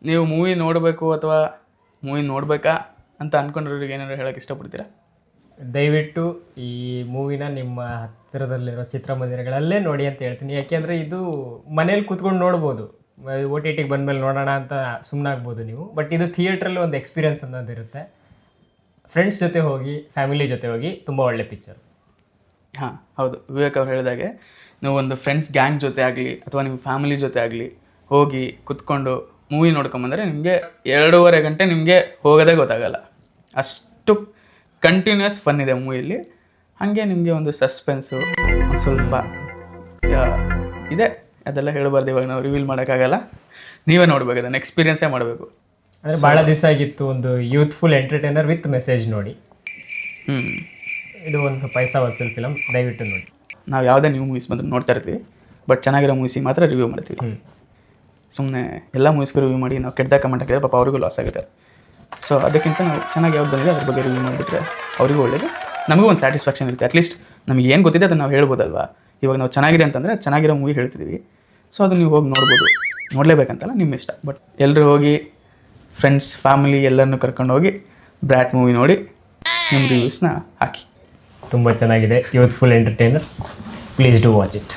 ನೀವು ಮೂವಿ ನೋಡಬೇಕು ಅಥವಾ ಮೂವಿ ನೋಡಬೇಕಾ ಅಂತ ಅಂದ್ಕೊಂಡಿರೋರಿಗೆ ಏನಾದ್ರು ಹೇಳೋಕ್ಕೆ ಇಷ್ಟಪಡ್ತೀರಾ? ದಯವಿಟ್ಟು ಈ ಮೂವಿನ ನಿಮ್ಮ ಹತ್ತಿರದಲ್ಲಿರೋ ಚಿತ್ರಮಂದಿರಗಳಲ್ಲೇ ನೋಡಿ ಅಂತ ಹೇಳ್ತೀನಿ. ಯಾಕೆಂದರೆ ಇದು ಮನೇಲಿ ಕೂತ್ಕೊಂಡು ನೋಡ್ಬೋದು, OTT ಟಿಗೆ ಬಂದಮೇಲೆ ನೋಡೋಣ ಅಂತ ಸುಮ್ಮನಾಗ್ಬೋದು ನೀವು. ಬಟ್ ಇದು ಥಿಯೇಟ್ರಲ್ಲಿ ಒಂದು ಎಕ್ಸ್ಪೀರಿಯನ್ಸ್ ಅನ್ನೋದಿರುತ್ತೆ. ಫ್ರೆಂಡ್ಸ್ ಜೊತೆ ಹೋಗಿ, ಫ್ಯಾಮಿಲಿ ಜೊತೆ ಹೋಗಿ, ತುಂಬ ಒಳ್ಳೆ ಪಿಕ್ಚರ್. ಹಾಂ ಹೌದು, ವಿವೇಕ್ ಅವ್ರು ಹೇಳಿದಾಗೆ ನೀವು ಒಂದು ಫ್ರೆಂಡ್ಸ್ ಗ್ಯಾಂಗ್ ಜೊತೆ ಆಗಲಿ ಅಥವಾ ನಿಮ್ಮ ಫ್ಯಾಮಿಲಿ ಜೊತೆ ಆಗಲಿ ಹೋಗಿ ಕುತ್ಕೊಂಡು ಮೂವಿ ನೋಡ್ಕೊಂಬಂದರೆ ನಿಮಗೆ 2.5 ಗಂಟೆ ನಿಮಗೆ ಹೋಗೋದೇ ಗೊತ್ತಾಗಲ್ಲ. ಅಷ್ಟು ಕಂಟಿನ್ಯೂಸ್ ಫನ್ ಇದೆ ಮೂವಿಯಲ್ಲಿ. ಹಾಗೆ ನಿಮಗೆ ಒಂದು ಸಸ್ಪೆನ್ಸು ಒಂದು ಸ್ವಲ್ಪ ಇದೆ, ಅದೆಲ್ಲ ಹೇಳಬಾರ್ದು, ಇವಾಗ ನಾವು ರಿವೀಲ್ ಮಾಡೋಕ್ಕಾಗಲ್ಲ. ನೀವೇ ನೋಡ್ಬೇಕು, ಅದನ್ನು ಎಕ್ಸ್ಪೀರಿಯನ್ಸೇ ಮಾಡಬೇಕು. ಅಂದರೆ ಭಾಳ ದಿವಸ ಆಗಿತ್ತು ಒಂದು ಯೂತ್ಫುಲ್ ಎಂಟರ್ಟೈನರ್ ವಿತ್ ಮೆಸೇಜ್ ನೋಡಿ. ಇದು ಒಂದು ಪೈಸಾ ವಸೂಲ್ ಫಿಲಮ್, ದಯವಿಟ್ಟು ನೋಡಿ. ನಾವು ಯಾವುದೇ ನ್ಯೂ ಮೂವೀಸ್ ಬಂದರೂ ನೋಡ್ತಾ ಇರ್ತೀವಿ, ಬಟ್ ಚೆನ್ನಾಗಿರೋ ಮೂವೀಸಿಗೆ ಮಾತ್ರ ರಿವ್ಯೂ ಮಾಡ್ತೀವಿ. ಸುಮ್ಮನೆ ಎಲ್ಲ ಮೂವೀಸ್ಗೂ ರಿವ್ಯೂ ಮಾಡಿ ನಾವು ಕೆಟ್ಟದಾಗ ಕಮೆಂಟ್ ಹಾಕಿದ್ರೆ ಪಾಪ ಅವ್ರಿಗೂ ಲಾಸ್ ಆಗುತ್ತೆ. ಸೊ ಅದಕ್ಕಿಂತ ನಾವು ಚೆನ್ನಾಗಿ ಯಾವ್ದು ಬಂದಿದೆ ಅದ್ರ ಬಗ್ಗೆ ರಿವ್ಯೂ ಮಾಡಿಬಿಟ್ರೆ ಅವರಿಗೂ ಒಳ್ಳೆಯದು, ನಮಗೂ ಒಂದು ಸ್ಯಾಟಿಸ್ಫ್ಯಾಕ್ಷನ್ ಇರುತ್ತೆ. ಅಟ್ಲೀಸ್ಟ್ ನಮಗೆ ಏನು ಗೊತ್ತಿದೆ ಅದನ್ನು ನಾವು ಹೇಳ್ಬೋದಲ್ವಾ. ಇವಾಗ ನಾವು ಚೆನ್ನಾಗಿದೆ ಅಂತಂದರೆ ಚೆನ್ನಾಗಿರೋ ಮೂವಿ ಹೇಳ್ತಿದ್ದೀವಿ, ಸೊ ಅದನ್ನು ನೀವು ಹೋಗಿ ನೋಡ್ಬೋದು. ನೋಡಲೇಬೇಕಂತಲ್ಲ, ನಿಮ್ಮ ಇಷ್ಟ. ಬಟ್ ಎಲ್ಲರೂ ಹೋಗಿ ಫ್ರೆಂಡ್ಸ್ ಫ್ಯಾಮಿಲಿ ಎಲ್ಲರನ್ನೂ ಕರ್ಕೊಂಡು ಹೋಗಿ ಬ್ರ್ಯಾಟ್ ಮೂವಿ ನೋಡಿ ನಿಮ್ಮ ರಿವ್ಯೂಸ್ನ ಹಾಕಿ. ತುಂಬ ಚೆನ್ನಾಗಿದೆ, youthful entertainer, please do watch it.